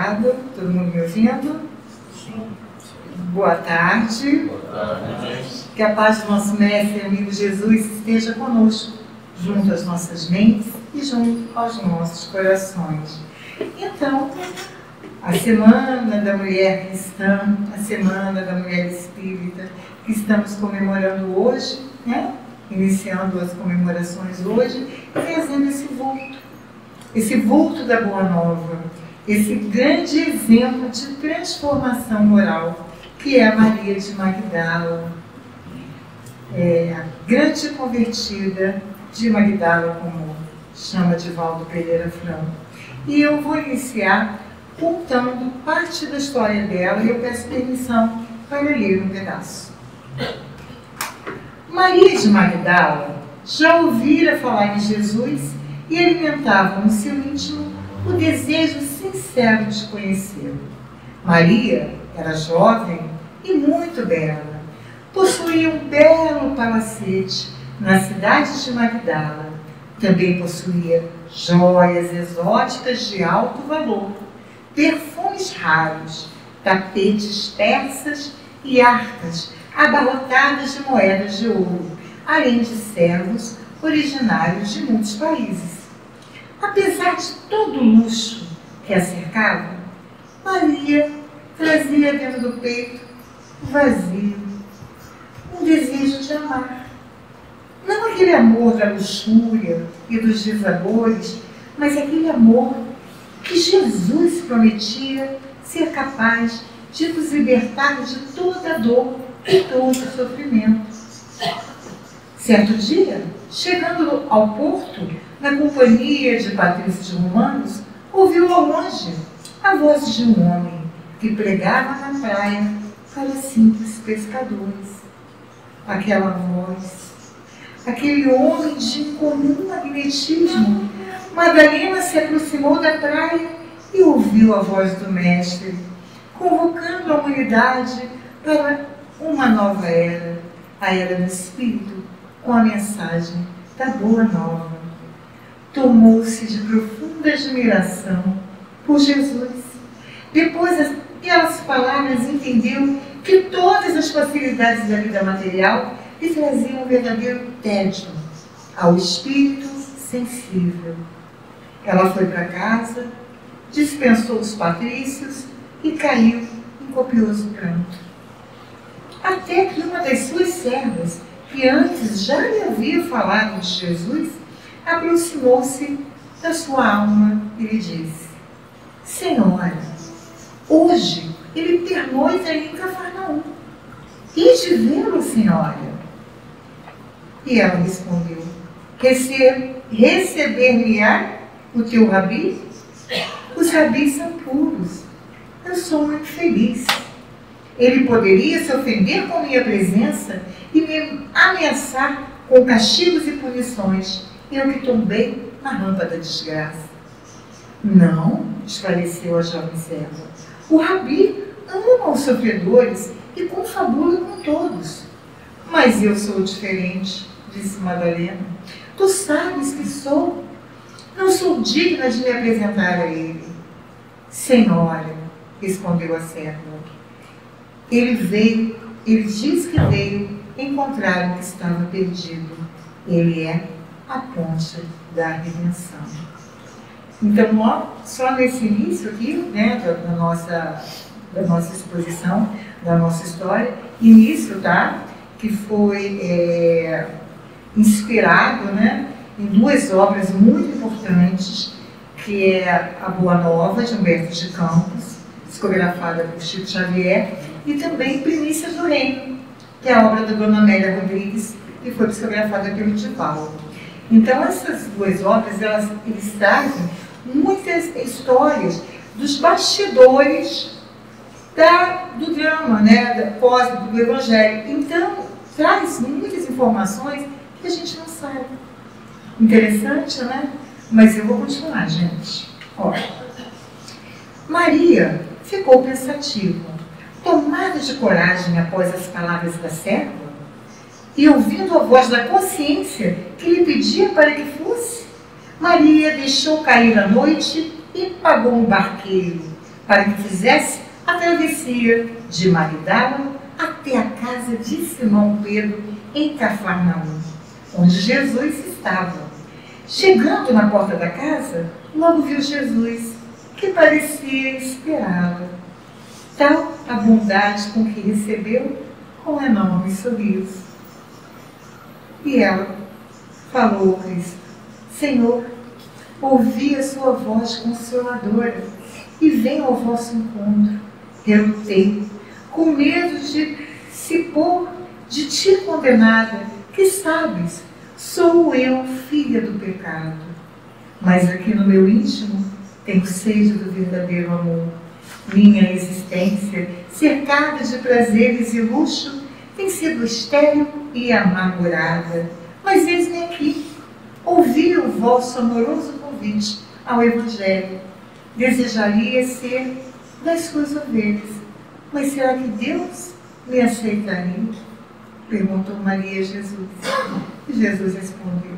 Obrigada. Todo mundo me ouvindo? Sim. Boa tarde. Boa tarde. Que a paz do nosso mestre e amigo Jesus esteja conosco, junto às nossas mentes e junto aos nossos corações. Então, a Semana da Mulher Cristã, a Semana da Mulher Espírita, que estamos comemorando hoje, né? Iniciando as comemorações hoje, trazendo esse vulto da Boa Nova, esse grande exemplo de transformação moral, que é a Maria de Magdala, a grande convertida de Magdala, como chama Divaldo Pereira Franco. E eu vou iniciar contando parte da história dela, e eu peço permissão para ler um pedaço. Maria de Magdala já ouvira falar em Jesus e alimentava no seu íntimo o desejo sincero de conhecê-lo. Maria era jovem e muito bela. Possuía um belo palacete na cidade de Magdala. Também possuía joias exóticas de alto valor, perfumes raros, tapetes persas e arcas abarrotadas de moedas de ouro, além de servos originários de muitos países. Apesar de todo o luxo que a cercava, Maria trazia dentro do peito um vazio, um desejo de amar. Não aquele amor da luxúria e dos desvalores, mas aquele amor que Jesus prometia ser capaz de nos libertar de toda dor e todo sofrimento. Certo dia, chegando ao porto, na companhia de patrícios romanos, ouviu ao longe a voz de um homem que pregava na praia para simples pescadores. Aquela voz, aquele homem de incomum magnetismo. Madalena se aproximou da praia e ouviu a voz do Mestre, convocando a humanidade para uma nova era, a era do Espírito, com a mensagem da Boa Nova. Tomou-se de profunda admiração por Jesus. Depois daquelas palavras entendeu que todas as facilidades da vida material lhe traziam um verdadeiro tédio ao espírito sensível. Ela foi para casa, dispensou os patrícios e caiu em copioso pranto. Até que uma das suas servas, que antes já lhe havia falado de Jesus, aproximou-se da sua alma e lhe disse: Senhora, hoje ele pernoita em Cafarnaum. E de vê-lo, senhora? E ela respondeu: Receber-me-á o teu rabi? Os rabis são puros. Eu sou muito feliz. Ele poderia se ofender com minha presença e me ameaçar com castigos e punições, eu que tombei na rampa da desgraça. Não, esclareceu a jovem serva. O rabi ama os sofredores e confabula com todos. Mas eu sou diferente, disse Madalena. Tu sabes que sou. Não sou digna de me apresentar a ele. Senhora, respondeu a serva, ele diz que veio encontrar o que estava perdido. Ele é a ponte da redenção. Então, ó, só nesse início aqui, né, da nossa exposição, da nossa história, início, tá? Que foi inspirado, né, em duas obras muito importantes, que é a Boa Nova, de Humberto de Campos, psicografada por Chico Xavier, e também Primícias do Reino, que é a obra da Dona Amélia Rodrigues, que foi psicografada pelo Divaldo. Então, essas duas obras, eles trazem muitas histórias dos bastidores do drama, né, do Evangelho. Então, traz muitas informações que a gente não sabe. Interessante, né? Mas eu vou continuar, gente. Olha, Maria ficou pensativa, tomada de coragem após as palavras da serva, e ouvindo a voz da consciência que lhe pedia para que fosse, Maria deixou cair a noite e pagou um barqueiro para que fizesse a travessia de Magdala até a casa de Simão Pedro, em Cafarnaum, onde Jesus estava. Chegando na porta da casa, logo viu Jesus, que parecia esperá-la. Tal a bondade com que recebeu, com um enorme sorriso. E ela falou ao Cristo: Senhor, ouvi a sua voz consoladora e venho ao vosso encontro. Relutei, com medo de se pôr de ti condenada, que sabes, sou eu filha do pecado. Mas aqui no meu íntimo tenho sede do verdadeiro amor. Minha existência, cercada de prazeres e luxo, tem sido estéril e amargurada. Mas eis-me aqui, ouvi o vosso amoroso convite ao Evangelho. Desejaria ser das suas ovelhas. Mas será que Deus me aceitaria? Perguntou Maria a Jesus. E Jesus respondeu: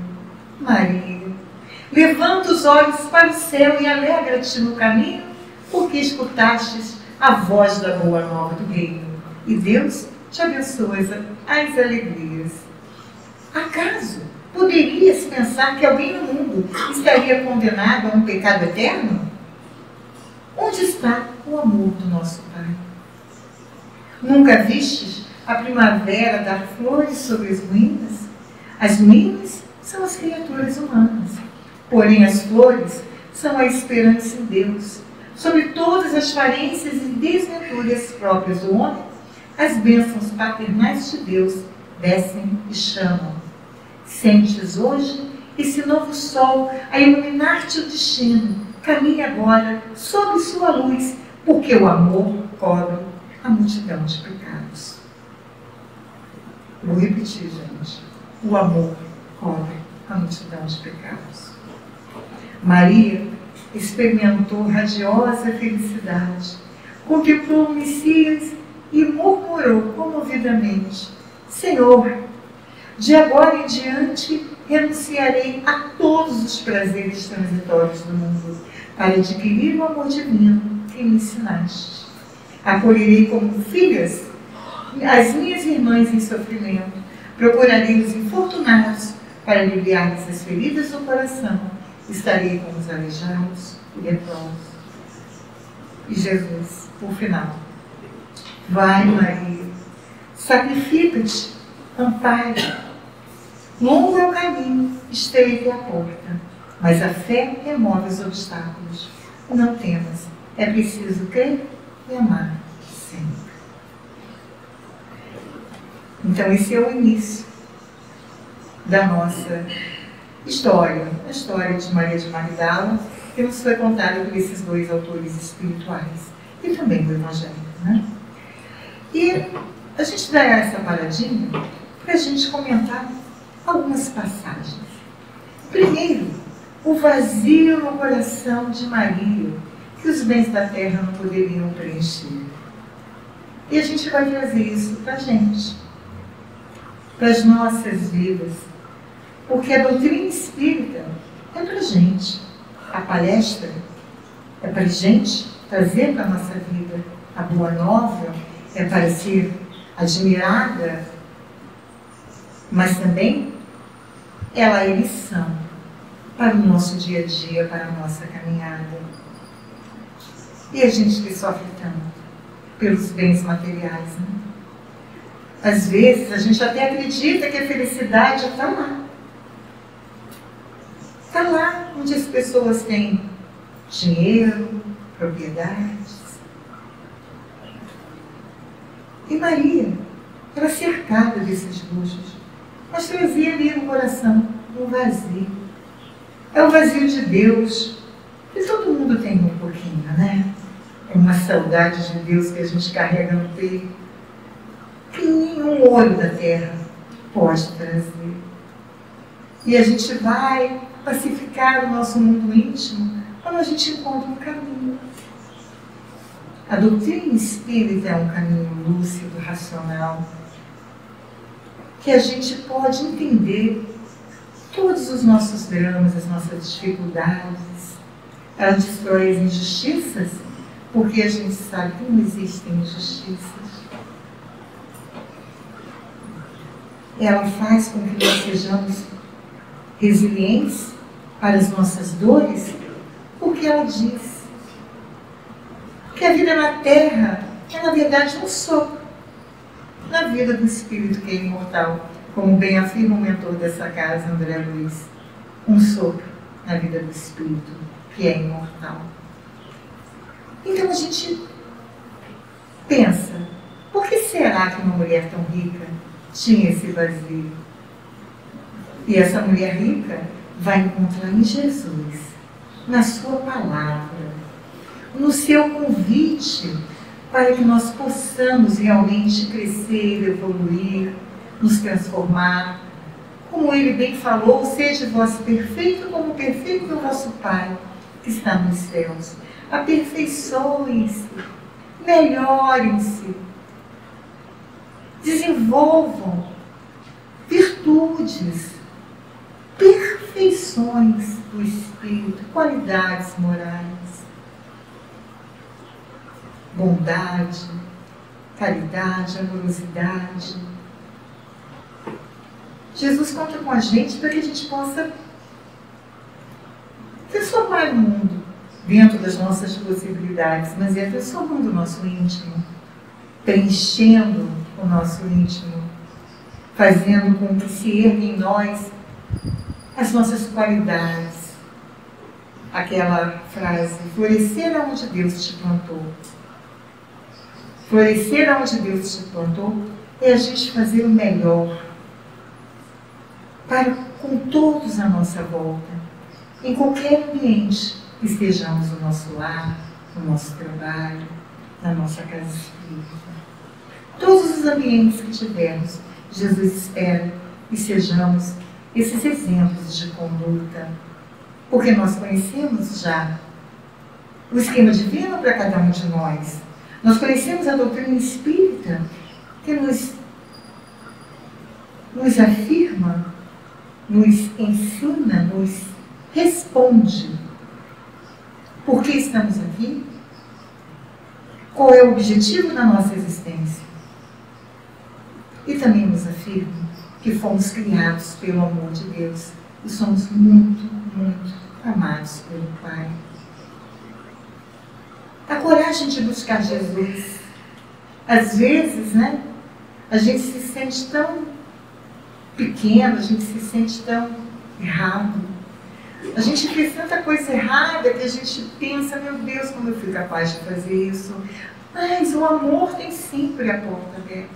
Maria, levanta os olhos para o céu e alegra-te no caminho, porque escutastes a voz da boa nova do reino, e Deus te abençoa as alegrias. Acaso poderia-se pensar que alguém no mundo estaria condenado a um pecado eterno? Onde está o amor do nosso Pai? Nunca vistes a primavera dar flores sobre as ruínas? As ruínas são as criaturas humanas, porém as flores são a esperança em Deus. Sobre todas as falências e desventuras próprias do homem, as bênçãos paternais de Deus descem e chamam. Sentes hoje esse novo sol a iluminar-te o destino. Caminhe agora sob sua luz, porque o amor cobre a multidão de pecados. Vou repetir, gente. O amor cobre a multidão de pecados. Maria experimentou radiosa felicidade, contemplou o Messias e murmurou comovidamente: Senhor, de agora em diante renunciarei a todos os prazeres transitórios do mundo para adquirir o amor divino que me ensinaste. Acolherei como filhas as minhas irmãs em sofrimento, procurarei os infortunados para aliviar-lhes as feridas do coração, estarei com os aleijados e leprosos. E Jesus, por final: vai, Maria, sacrifica-te, ampara. Longo é o caminho, estreita é a porta, mas a fé remove os obstáculos. Não temas, é preciso crer e amar sempre. Então esse é o início da nossa história, a história de Maria de Magdala, que nos foi contada por esses dois autores espirituais, e também do Evangelho, né? E a gente dá essa paradinha para a gente comentar algumas passagens. Primeiro, o vazio no coração de Maria, que os bens da terra não poderiam preencher. E a gente vai trazer isso para a gente, para as nossas vidas, porque a doutrina espírita é para a gente, a palestra é para a gente trazer para a nossa vida. A boa nova é para ser admirada, mas também ela é lição para o nosso dia a dia, para a nossa caminhada. E a gente que sofre tanto pelos bens materiais, né? Às vezes a gente até acredita que a felicidade está lá. Está lá onde as pessoas têm dinheiro, propriedades. E Maria era cercada desses luxos, mas trazia ali no coração um vazio. É o vazio de Deus, que todo mundo tem um pouquinho, né? É uma saudade de Deus que a gente carrega no peito, que nenhum ouro da terra pode trazer. E a gente vai pacificar o nosso mundo íntimo quando a gente encontra um caminho. A doutrina espírita é um caminho lúcido, racional, que a gente pode entender todos os nossos dramas, as nossas dificuldades. Ela destrói as injustiças porque a gente sabe que não existem injustiças. Ela faz com que nós sejamos resilientes para as nossas dores, porque ela diz que a vida na terra é, na verdade, um sopro na vida do Espírito que é imortal, como bem afirma o mentor dessa casa, André Luiz. Um sopro na vida do Espírito que é imortal. Então a gente pensa, por que será que uma mulher tão rica tinha esse vazio? E essa mulher rica vai encontrar em Jesus, na sua palavra, no seu convite, para que nós possamos realmente crescer, evoluir, nos transformar. Como ele bem falou, seja vós perfeito como perfeito é o vosso Pai que está nos céus. Aperfeiçoem-se, melhorem-se, desenvolvam virtudes, perfeições do Espírito, qualidades morais, bondade, caridade, amorosidade. Jesus conta com a gente para que a gente possa transformar o mundo dentro das nossas possibilidades, mas é transformando o nosso íntimo, preenchendo o nosso íntimo, fazendo com que se erga em nós as nossas qualidades. Aquela frase, florescer aonde Deus te plantou. Florescer aonde Deus te plantou é a gente fazer o melhor para com todos à nossa volta, em qualquer ambiente que estejamos no nosso lar, no nosso trabalho, na nossa casa espírita. Todos os ambientes que tivermos, Jesus espera que sejamos esses exemplos de conduta, porque nós conhecemos já o esquema divino para cada um de nós. Nós conhecemos a doutrina espírita que nos afirma, nos ensina, nos responde por que estamos aqui, qual é o objetivo da nossa existência. E também nos afirma que fomos criados pelo amor de Deus e somos muito, muito amados pelo Pai. A coragem de buscar Jesus. Às vezes, né, a gente se sente tão pequeno, a gente se sente tão errado. A gente fez tanta coisa errada que a gente pensa, meu Deus, como eu fui capaz de fazer isso. Mas o amor tem sempre a porta aberta.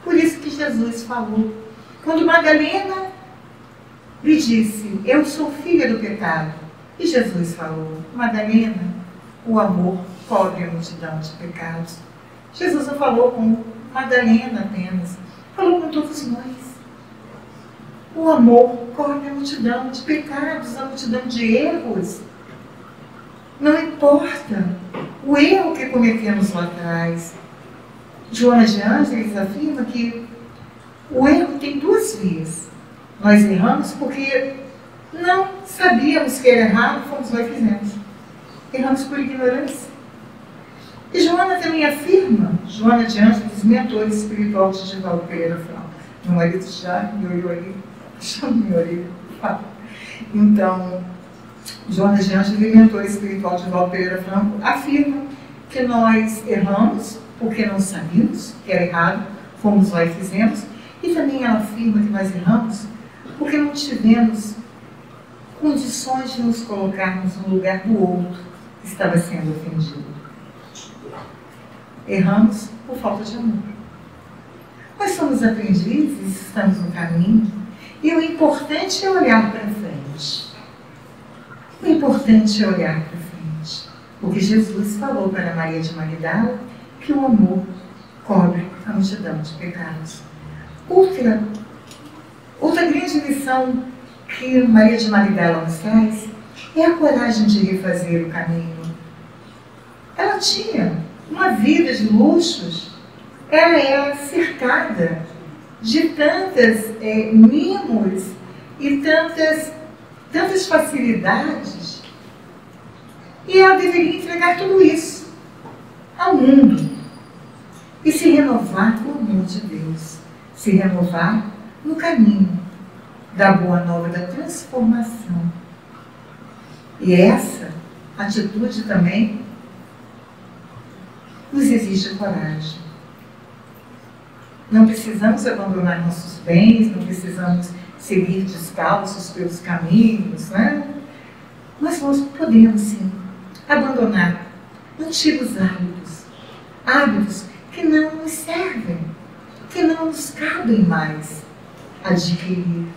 Por isso que Jesus falou. Quando Madalena lhe disse, eu sou filha do pecado. E Jesus falou, Madalena, o amor cobre a multidão de pecados. Jesus não falou com Madalena apenas, falou com todos nós. O amor cobre a multidão de pecados, a multidão de erros. Não importa o erro que cometemos lá atrás. Joana de Ângeles afirma que o erro tem duas vias. Nós erramos porque não sabíamos que era errado, fomos lá e fizemos. Erramos por ignorância. E Joana também afirma, Joana de Ângeles, mentora espiritual de Divaldo Pereira Franco. Meu marido já me olhou ali, chama minha orelha, fala. Então, Joana de Ângeles, mentora espiritual de Divaldo Pereira Franco, afirma que nós erramos porque não sabíamos que era errado, fomos lá e fizemos. E também ela afirma que nós erramos porque não tivemos condições de nos colocarmos no lugar do outro que estava sendo ofendido. Erramos por falta de amor. Nós somos aprendizes, estamos no caminho, e o importante é olhar para frente. O importante é olhar para frente. Porque Jesus falou para Maria de Magdala que o amor cobre a multidão de pecados. Outra grande lição que Maria de Magdala nos traz é a coragem de refazer o caminho. Ela tinha uma vida de luxos, ela era cercada de tantas mimos e tantas facilidades, e ela deveria entregar tudo isso ao mundo e se renovar no amor de Deus, se renovar no caminho da boa nova, da transformação. E essa atitude também nos exige coragem. Não precisamos abandonar nossos bens, não precisamos seguir descalços pelos caminhos, né? Mas nós podemos, sim, abandonar antigos hábitos que não nos servem, que não nos cabem mais adquirir.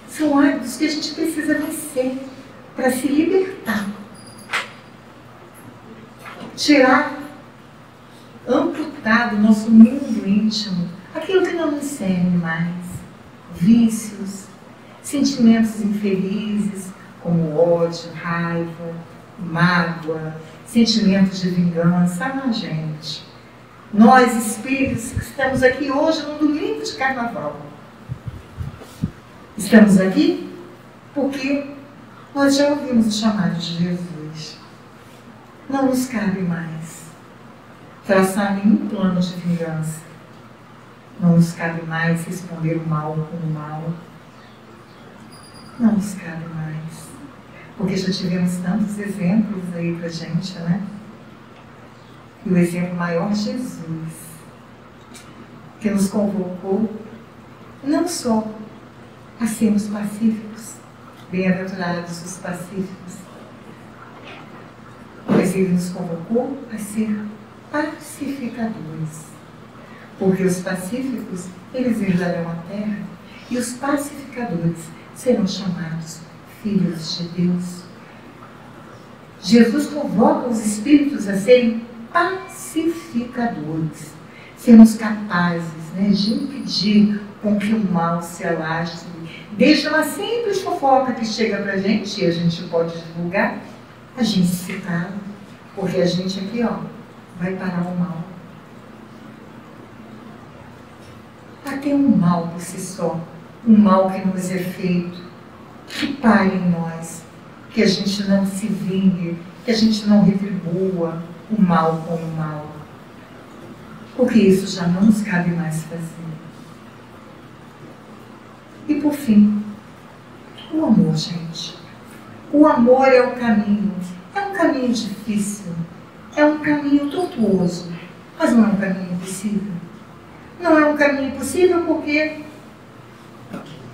São hábitos que a gente precisa vencer para se libertar. Tirar, amputar do nosso mundo íntimo aquilo que não nos serve mais. Vícios, sentimentos infelizes, como ódio, raiva, mágoa, sentimentos de vingança. Ah, gente, nós espíritos que estamos aqui hoje no domingo de carnaval, estamos aqui porque nós já ouvimos o chamado de Jesus. Não nos cabe mais traçar nenhum plano de vingança. Não nos cabe mais responder o mal com o mal. Não nos cabe mais. Porque já tivemos tantos exemplos aí pra gente, né? E o exemplo maior, Jesus, que nos convocou não só a sermos pacíficos, bem-aventurados os pacíficos, mas Ele nos convocou a ser pacificadores. Porque os pacíficos, eles herdarão a terra, e os pacificadores serão chamados filhos de Deus. Jesus convoca os espíritos a serem pacificadores, sermos capazes, né, de impedir com que o mal se alastre. Desde uma simples fofoca que chega para a gente, e a gente pode divulgar, a gente se cala, porque a gente aqui, ó, vai parar o mal. Até um mal por si só, um mal que nos é feito, que pare em nós, que a gente não se vingue, que a gente não retribua o mal com o mal, porque isso já não nos cabe mais fazer. E por fim, o amor, gente. O amor é o caminho. É um caminho difícil, é um caminho tortuoso, mas não é um caminho impossível. Não é um caminho impossível porque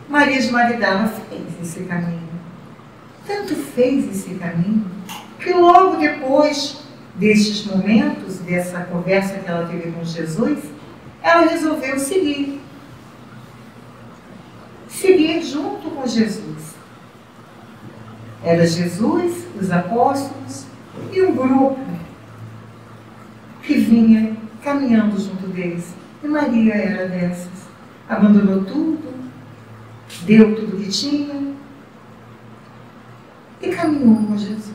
Maria de Magdala fez esse caminho. Tanto fez esse caminho, que logo depois destes momentos, dessa conversa que ela teve com Jesus, ela resolveu seguir junto com Jesus. Era Jesus, os apóstolos e um grupo que vinha caminhando junto deles. E Maria era dessas. Abandonou tudo, deu tudo que tinha e caminhou com Jesus.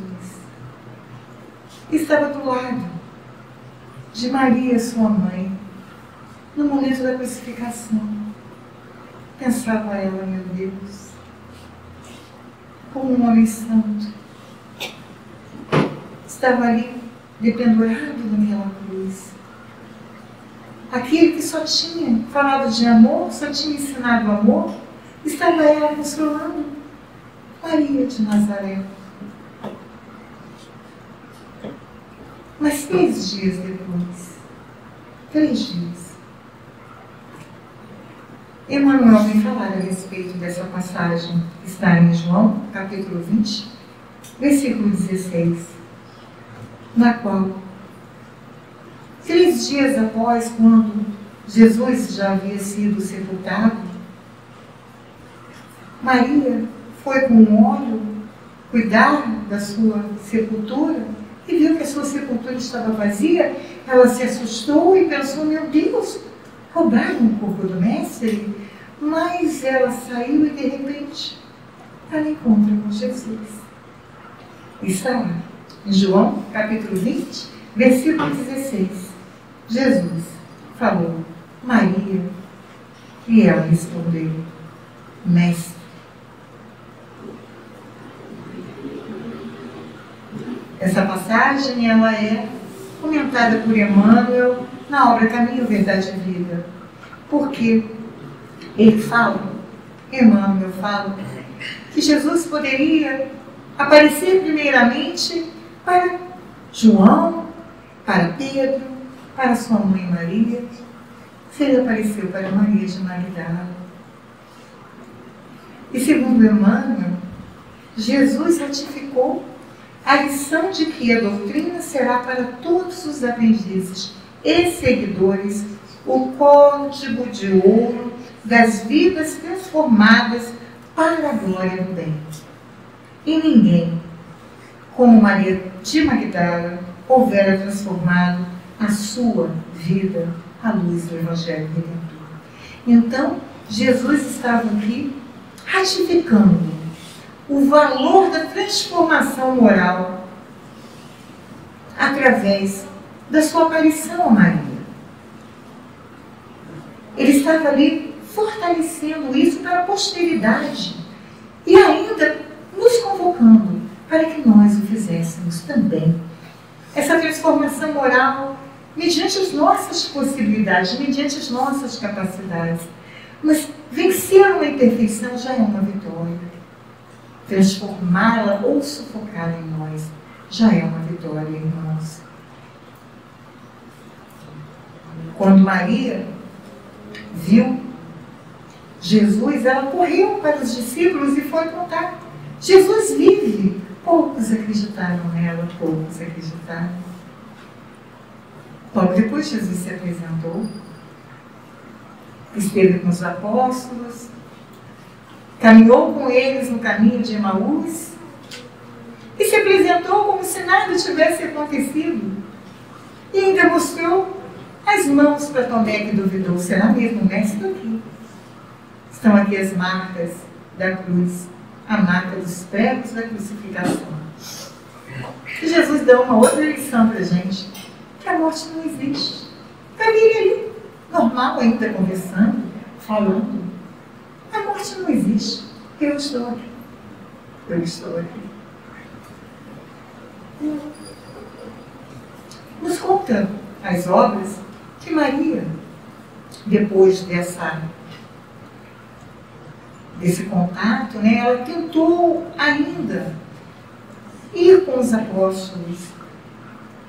Estava do lado de Maria, sua mãe, no momento da crucificação. Pensava ela, meu Deus, como um homem santo, estava ali dependurado naquela cruz. Aquele que só tinha falado de amor, só tinha ensinado amor, estava ela consolando Maria de Nazaré. Mas 3 dias depois, 3 dias, Emmanuel vem falar a respeito dessa passagem que está em João, capítulo 20, versículo 16, na qual, 3 dias após, quando Jesus já havia sido sepultado, Maria foi com um óleo cuidar da sua sepultura e viu que a sua sepultura estava vazia. Ela se assustou e pensou, meu Deus, roubaram o corpo do mestre? Mas ela saiu e de repente ela encontra com Jesus. Está lá, em João, capítulo 20, versículo 16. Jesus falou, Maria, e ela respondeu, Mestre. Essa passagem, ela é comentada por Emmanuel na obra Caminho, Verdade e Vida. Porque ele fala, Emmanuel fala, que Jesus poderia aparecer primeiramente para João, para Pedro, para sua mãe Maria. Ele apareceu para Maria de Magdala. E segundo Emmanuel, Jesus ratificou a lição de que a doutrina será para todos os aprendizes e seguidores o código de ouro das vidas transformadas para a glória do bem. E ninguém, como Maria de Magdala, houvera transformado a sua vida à luz do Evangelho Redentor. Então, Jesus estava aqui ratificando o valor da transformação moral através da sua aparição a Maria. Ele estava ali fortalecendo isso para a posteridade e ainda nos convocando para que nós o fizéssemos também. Essa transformação moral mediante as nossas possibilidades, mediante as nossas capacidades. Mas vencer uma imperfeição já é uma vitória. Transformá-la ou sufocá-la em nós já é uma vitória, irmãos. Quando Maria viu Jesus, ela correu para os discípulos e foi contar: Jesus vive. Poucos acreditaram nela, poucos acreditaram. Logo depois Jesus se apresentou, esteve com os apóstolos, caminhou com eles no caminho de Emaús e se apresentou como se nada tivesse acontecido. E ainda mostrou as mãos para Tomé, que duvidou: será mesmo o mestre aqui? Estão aqui as marcas da cruz, a marca dos pregos da crucificação. E Jesus dá uma outra lição para a gente, que a morte não existe. Está ele ali, normal ainda, conversando, falando. A morte não existe. Eu estou aqui. Eu estou aqui. Nos conta as obras que Maria, depois desse contato, né, ela tentou ainda ir com os apóstolos.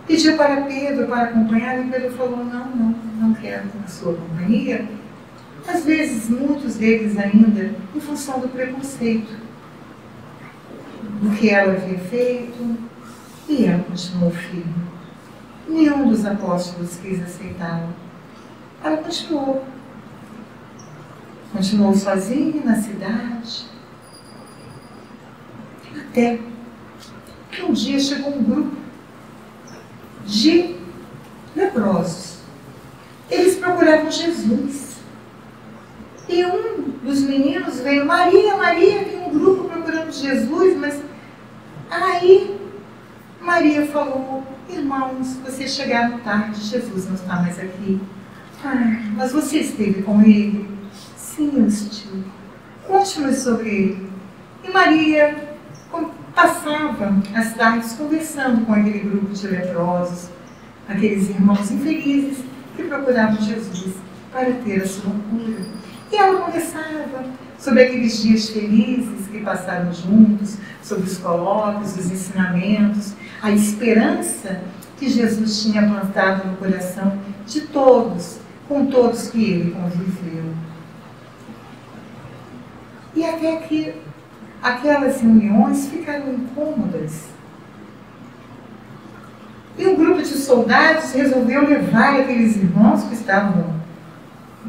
Pediu para Pedro para acompanhar, e Pedro falou: não quero a sua companhia. Às vezes, muitos deles ainda, em função do preconceito, do que ela havia feito, e ela continuou firme. Nenhum dos apóstolos quis aceitá-la. Ela continuou. Continuou sozinha na cidade. Até que um dia chegou um grupo de leprosos. Eles procuravam Jesus. E um dos meninos veio: Maria, Maria, tem um grupo procurando Jesus. Mas aí Maria falou: irmãos, vocês chegaram tarde, Jesus não está mais aqui. Mas você esteve com ele? Sim, eu estive. Conte-nos sobre ele. E Maria passava as tardes conversando com aquele grupo de leprosos, aqueles irmãos infelizes que procuravam Jesus para ter a sua cura. E ela conversava sobre aqueles dias felizes que passaram juntos, sobre os colóquios, os ensinamentos, a esperança que Jesus tinha plantado no coração de todos, com todos que ele conviveu. E até que aquelas reuniões ficaram incômodas. E um grupo de soldados resolveu levar aqueles irmãos que estavam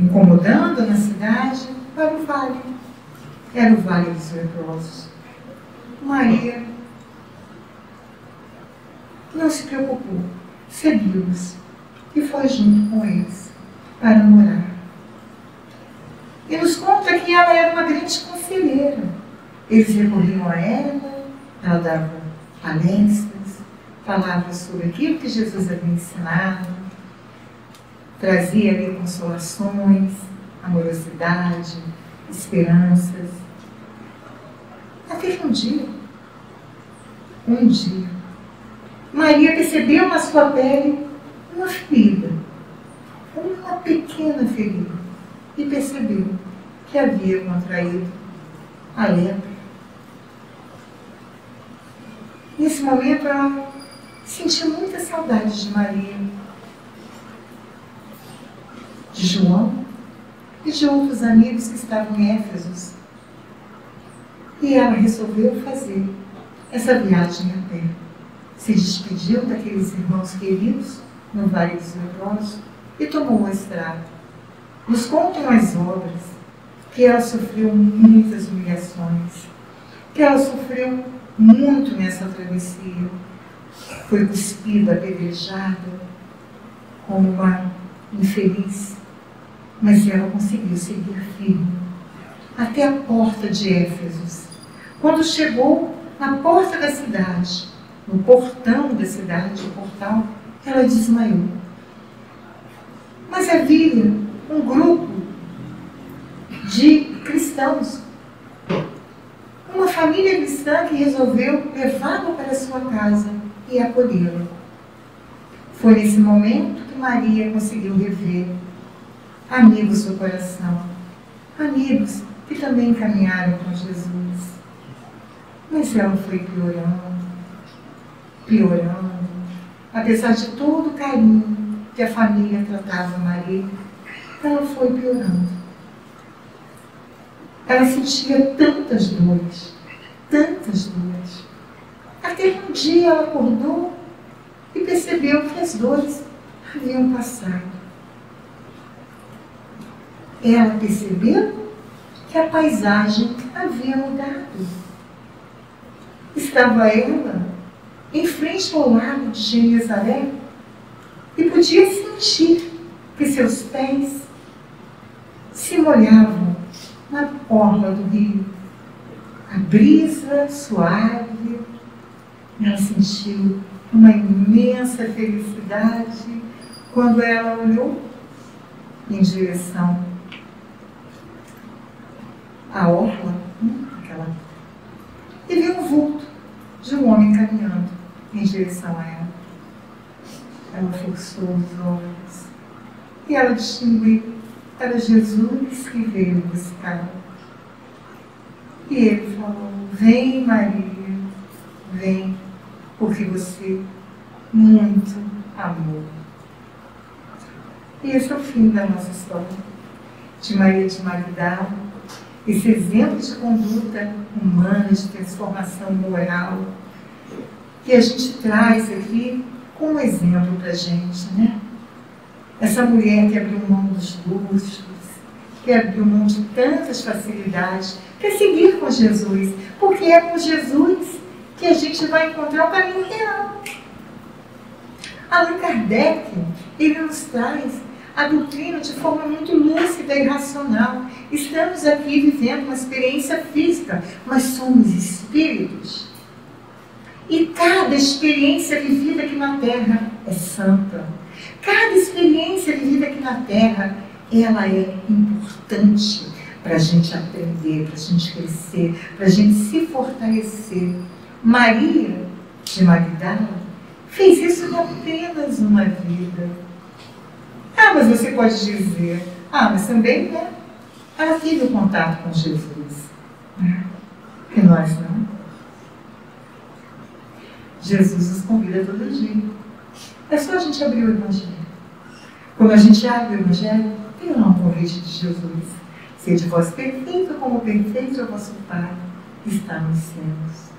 incomodando na cidade para o vale. Era o Vale dos Leprosos. Maria não se preocupou, seguiu-os e foi junto com eles para morar. E nos conta que ela era uma grande conselheira. Eles recorriam a ela dava palestras, falava sobre aquilo que Jesus havia ensinado, trazia ali consolações, amorosidade, esperanças. Até que um dia, Maria percebeu na sua pele uma ferida, uma pequena ferida, e percebeu que havia contraído a lepra. Nesse momento, ela sentiu muita saudade de Maria, de João e de outros amigos que estavam em Éfeso. E ela resolveu fazer essa viagem a pé. Se despediu daqueles irmãos queridos no Vale dos Leprosos e tomou a estrada. Nos contam as obras que ela sofreu muitas humilhações, que ela sofreu muito nessa travessia. Foi cuspida, apedrejada, como uma infeliz, mas ela conseguiu seguir firme até a porta de Éfeso. Quando chegou na porta da cidade, no portão da cidade, o portal, ela desmaiou. Mas havia um grupo de cristãos, uma família cristã que resolveu levá-la para sua casa e acolhê-la. Foi nesse momento que Maria conseguiu rever amigos do coração, amigos que também caminharam com Jesus. Mas ela foi piorando, apesar de todo o carinho que a família tratava Maria, ela foi piorando. Ela sentia tantas dores, até que um dia ela acordou e percebeu que as dores haviam passado. Ela percebeu que a paisagem havia mudado. Estava ela em frente ao lago de Genezaré e podia sentir que seus pés se molhavam na orla do rio. A brisa suave, ela sentiu uma imensa felicidade quando ela olhou em direção à orla, e viu um vulto de um homem caminhando em direção a ela. Ela fixou os olhos e ela distinguiu era Jesus que veio buscar. E ele falou: vem, Maria, vem, porque você muito amou. E esse é o fim da nossa história de Maria de Magdala, esse exemplo de conduta humana, de transformação moral, que a gente traz aqui como exemplo para a gente, né? Essa mulher que abriu mão dos luxos, que abriu mão de tantas facilidades para seguir com Jesus, porque é com Jesus que a gente vai encontrar o caminho real. Allan Kardec, ele nos traz a doutrina de forma muito lúcida e racional. Estamos aqui vivendo uma experiência física, mas somos espíritos. E cada experiência vivida aqui na Terra é santa. Cada experiência vivida aqui na Terra, ela é importante para a gente aprender, para a gente crescer, para a gente se fortalecer. Maria de Magdala fez isso em apenas uma vida. Ah, mas você pode dizer, mas também, né? Ela teve o contato com Jesus. E nós não. Jesus nos convida todo dia. É só a gente abrir o Evangelho. Quando a gente abre o Evangelho, tem lá um convite de Jesus. Sede vós perfeito como perfeito é o vosso Pai que está nos céus.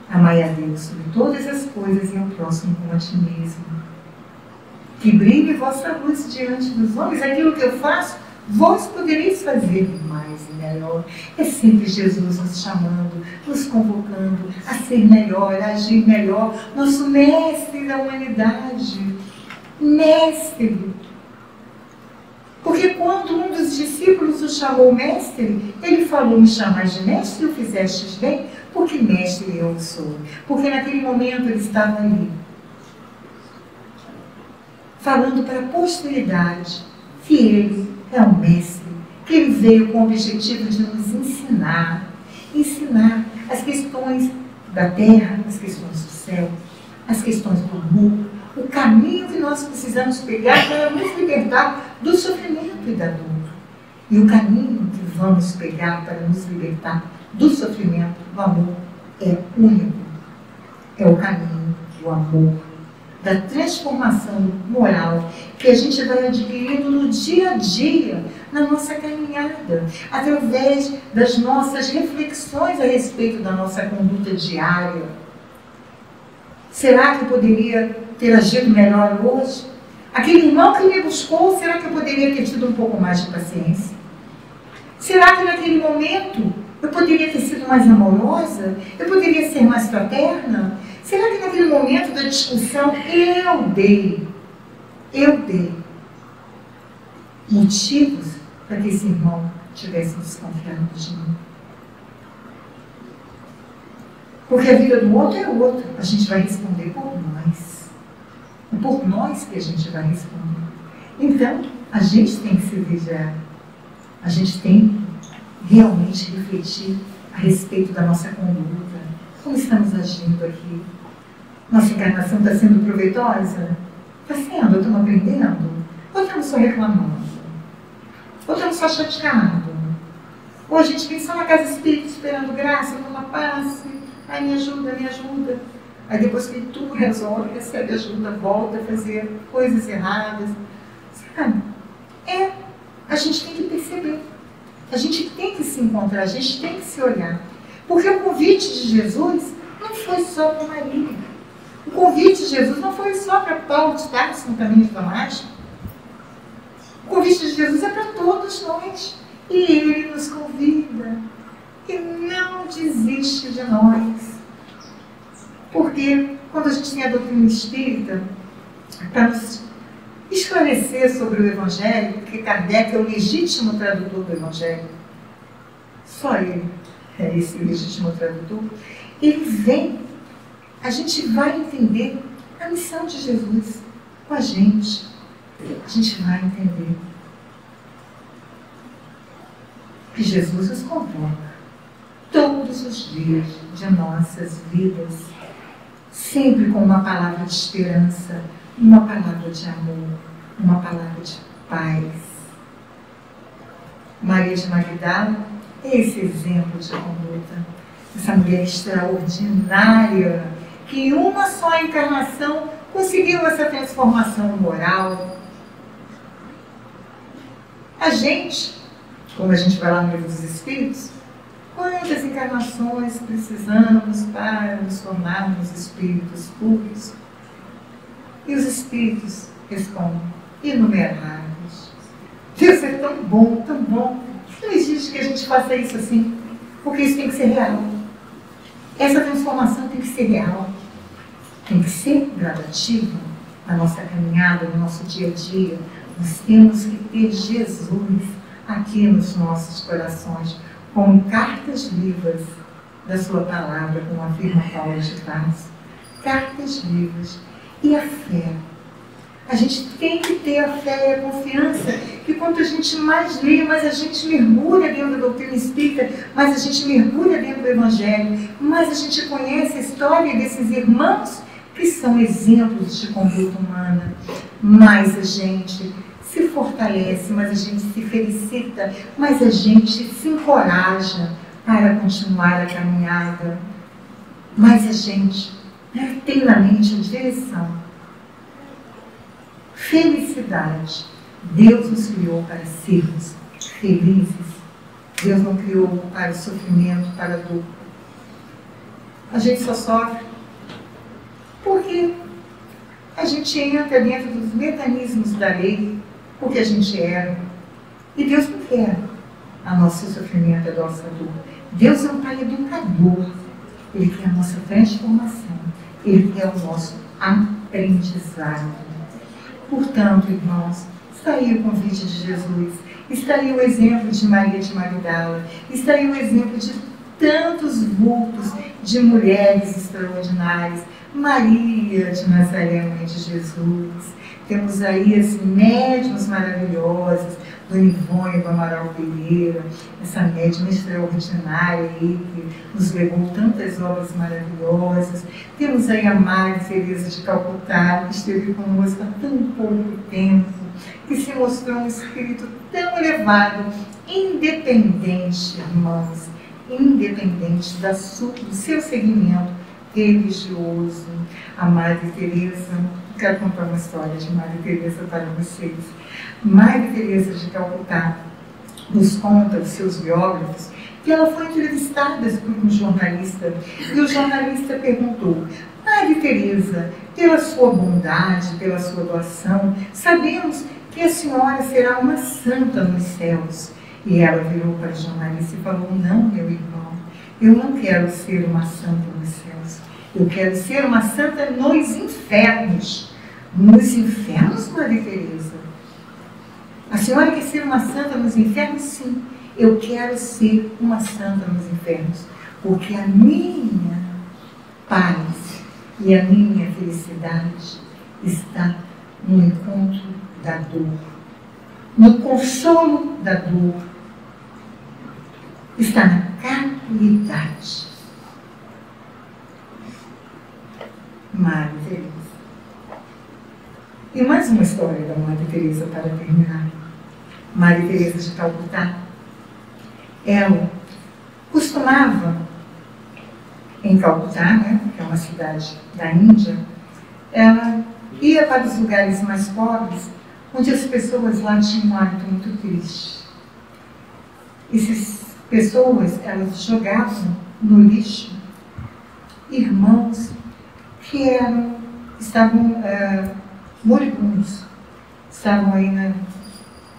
Amai a Deus sobre todas as coisas e ao próximo como a ti mesmo. Que brilhe vossa luz diante dos homens. Aquilo que eu faço, vós podereis fazer mais e melhor. É sempre Jesus nos chamando, nos convocando a ser melhor, a agir melhor. Nosso mestre da humanidade. Mestre. Porque quando um dos discípulos o chamou mestre, ele falou: me chamais de mestre, o fizestes bem, porque mestre eu sou. Porque naquele momento ele estava ali, falando para a posteridade que ele é um mestre, que ele veio com o objetivo de nos ensinar as questões da terra, as questões do céu, as questões do amor, o caminho que nós precisamos pegar para nos libertar do sofrimento e da dor. E o caminho que vamos pegar para nos libertar do sofrimento, do amor, é único. É o caminho do amor, da transformação moral que a gente vai adquirindo no dia a dia, na nossa caminhada, através das nossas reflexões a respeito da nossa conduta diária. Será que eu poderia ter agido melhor hoje? Aquele irmão que me buscou, será que eu poderia ter tido um pouco mais de paciência? Será que naquele momento eu poderia ter sido mais amorosa? Eu poderia ser mais fraterna? Será que naquele momento da discussão eu dei motivos para que esse irmão tivesse desconfiado de mim? Porque a vida do outro é outra. A gente vai responder por nós. É por nós que a gente vai responder. Então, a gente tem que se vigiar. A gente tem que realmente refletir a respeito da nossa conduta. Como estamos agindo aqui? Nossa encarnação está sendo proveitosa? Está sendo, estamos aprendendo? Ou estamos só reclamando? Ou estamos só chateados? Ou a gente vem só na casa espírita esperando graça, toma passe, ai me ajuda, me ajuda. Aí depois que tudo resolve, recebe ajuda, volta a fazer coisas erradas. Sabe? A gente tem que perceber. A gente tem que se encontrar, a gente tem que se olhar. Porque o convite de Jesus não foi só para Maria. O convite de Jesus não foi só para Paulo de Tarso no caminho de Damasco. O convite de Jesus é para todos nós. E Ele nos convida. E não desiste de nós. Porque quando a gente tem a doutrina espírita, para nos esclarecer sobre o Evangelho, porque Kardec é o legítimo tradutor do Evangelho, só ele é esse legítimo tradutor, ele vem, a gente vai entender a missão de Jesus com a gente. A gente vai entender que Jesus nos convoca todos os dias de nossas vidas, sempre com uma palavra de esperança, uma palavra de amor, uma palavra de paz. Maria de Magdala é esse exemplo de conduta. Essa mulher extraordinária, que em uma só encarnação conseguiu essa transformação moral. A gente, como a gente vai lá no Livro dos Espíritos, quantas encarnações precisamos para nos tornarmos espíritos puros? E os espíritos respondem, inumeráveis. Deus é tão bom, tão bom. Não existe que a gente faça isso assim, porque isso tem que ser real. Essa transformação tem que ser real. Tem que ser gradativa na nossa caminhada, no nosso dia a dia. Nós temos que ter Jesus aqui nos nossos corações, como cartas vivas da sua palavra, como afirma Paulo de Tarso. Cartas vivas. E a fé. A gente tem que ter a fé e a confiança que quanto a gente mais lê, mais a gente mergulha dentro da doutrina espírita, mais a gente mergulha dentro do Evangelho, mais a gente conhece a história desses irmãos que são exemplos de conduta humana, mais a gente se fortalece, mais a gente se felicita, mais a gente se encoraja para continuar a caminhada, mais a gente tem na mente a direção. Felicidade. Deus nos criou para sermos felizes. Deus não criou para o sofrimento, para a dor. A gente só sofre porque a gente entra dentro dos mecanismos da lei, porque a gente erra. E Deus não quer o nosso sofrimento, a nossa dor. Deus é um Pai educador. Ele quer a nossa transformação. Ele quer o nosso aprendizado. Portanto, irmãos, está aí o convite de Jesus, está aí o exemplo de Maria de Magdala, está aí o exemplo de tantos vultos de mulheres extraordinárias, Maria de Nazaré, mãe de Jesus. Temos aí as médiuns maravilhosas, Dona Ivone do Amaral Pereira, essa médium extraordinária aí, que nos levou tantas obras maravilhosas. Temos aí a Maria Teresa de Calcutá, que esteve conosco há tão pouco tempo, que se mostrou um espírito tão elevado, independente, irmãos, independente do seu segmento religioso. A Madre Teresa, quero contar uma história de Madre Teresa para vocês. Madre Teresa de Calcutá nos conta, os seus biógrafos, que ela foi entrevistada por um jornalista, e o jornalista perguntou: Madre Teresa, pela sua bondade, pela sua doação, sabemos que a senhora será uma santa nos céus. E ela virou para o jornalista e falou: não, meu irmão, eu não quero ser uma santa nos céus. Eu quero ser uma santa nos infernos. Nos infernos, Madre Teresa? A senhora quer ser uma santa nos infernos? Sim, eu quero ser uma santa nos infernos. Porque a minha paz e a minha felicidade está no encontro da dor, no consolo da dor, está na caridade. Madre Teresa. E mais uma história da Madre Teresa para terminar. Madre Teresa de Calcutá, ela costumava, em Calcutá, né, que é uma cidade da Índia, ela ia para os lugares mais pobres, onde as pessoas lá tinham um hábito muito triste. Essas pessoas, elas jogavam no lixo irmãos que estavam moribundos, estavam aí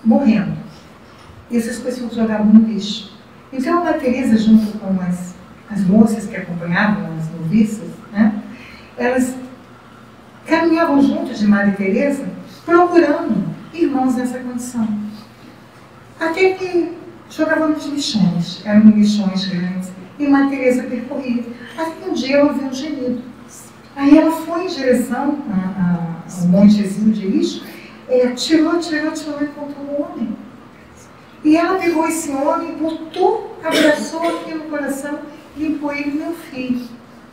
morrendo. E essas pessoas jogavam no lixo. Então a Madre Teresa, junto com as moças que acompanhavam, as noviças, né, elas caminhavam juntos de Madre Teresa, procurando irmãos nessa condição. Até que jogavam nos lixões, eram lixões grandes, e Madre Teresa percorria. Até que um dia ela ouviu um gemido. Aí ela foi em direção ao montezinho de lixo, tirou e encontrou um homem. E ela pegou esse homem, botou, abraçou aqui no coração, limpou ele: meu filho.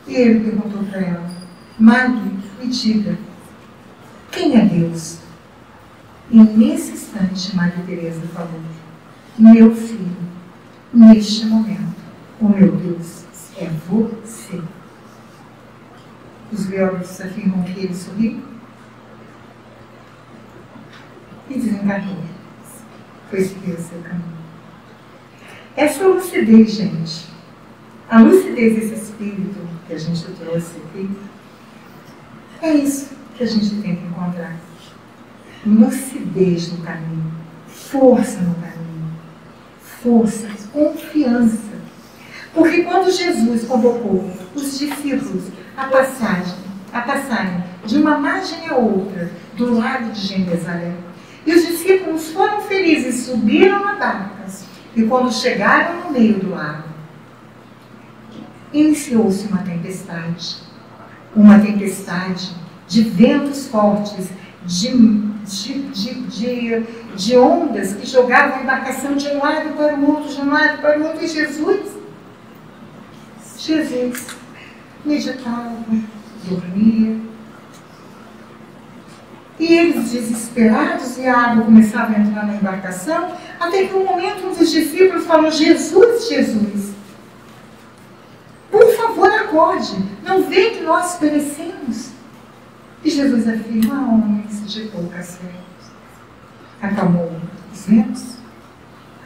E ele perguntou para ela: Madre, me diga, quem é Deus? E nesse instante, Madre Teresa falou: meu filho, neste momento, o meu Deus é você. Os biógrafos afirmam que ele sorriu e desencarnou. Foi seguir o seu caminho. Essa lucidez, gente, a lucidez desse espírito que a gente trouxe aqui, é isso que a gente tem que encontrar. Lucidez no caminho, força no caminho, força, confiança. Porque quando Jesus convocou os discípulos a passarem de uma margem a outra do lago de Genezaré, e os discípulos foram felizes, subiram na barca, e quando chegaram no meio do lago, iniciou-se uma tempestade de ventos fortes, de ondas que jogavam a embarcação de um lado para o outro, e Jesus meditava, dormia. E eles, desesperados, e a água começava a entrar na embarcação, até que um momento um dos discípulos falou: Jesus, por favor, acorde, não vê que nós perecemos? E Jesus afirma: homens de pouca fé. Acalmou os ventos,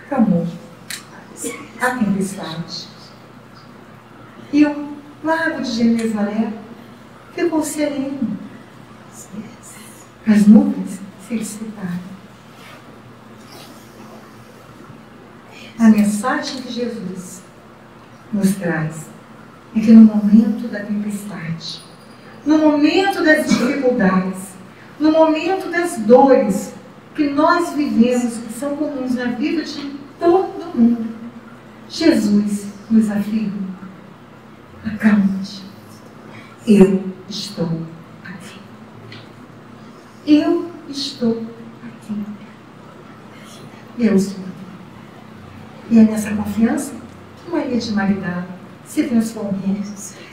acalmou a tempestade. E o lago de Genezaré ficou sereno. As nuvens se dissiparam. A mensagem que Jesus nos traz é que no momento da tempestade, no momento das dificuldades, no momento das dores que nós vivemos, que são comuns na vida de todo mundo, Jesus nos afirma: acalma-te, eu estou aqui. Eu estou aqui. Eu estou aqui. E é nessa confiança que Maria de Magdala se transformou.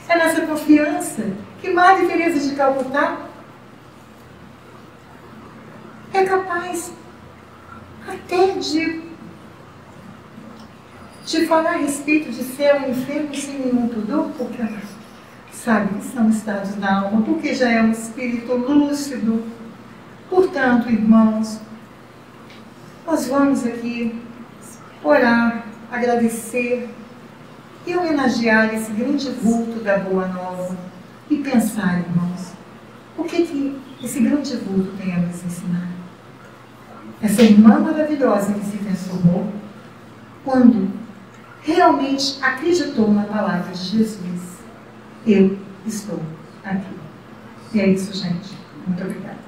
É nessa confiança que Madre Teresa de Calcutá é capaz até de falar a respeito de céu e inferno sem nenhum pudor, porque ela sabe que são estados da alma, porque já é um espírito lúcido. Portanto, irmãos, nós vamos aqui orar, agradecer e homenagear esse grande vulto da Boa Nova e pensar, irmãos, o que esse grande vulto tem a nos ensinar. Essa irmã maravilhosa que se transformou quando realmente acreditou na palavra de Jesus. Eu estou aqui. E é isso, gente. Muito obrigada.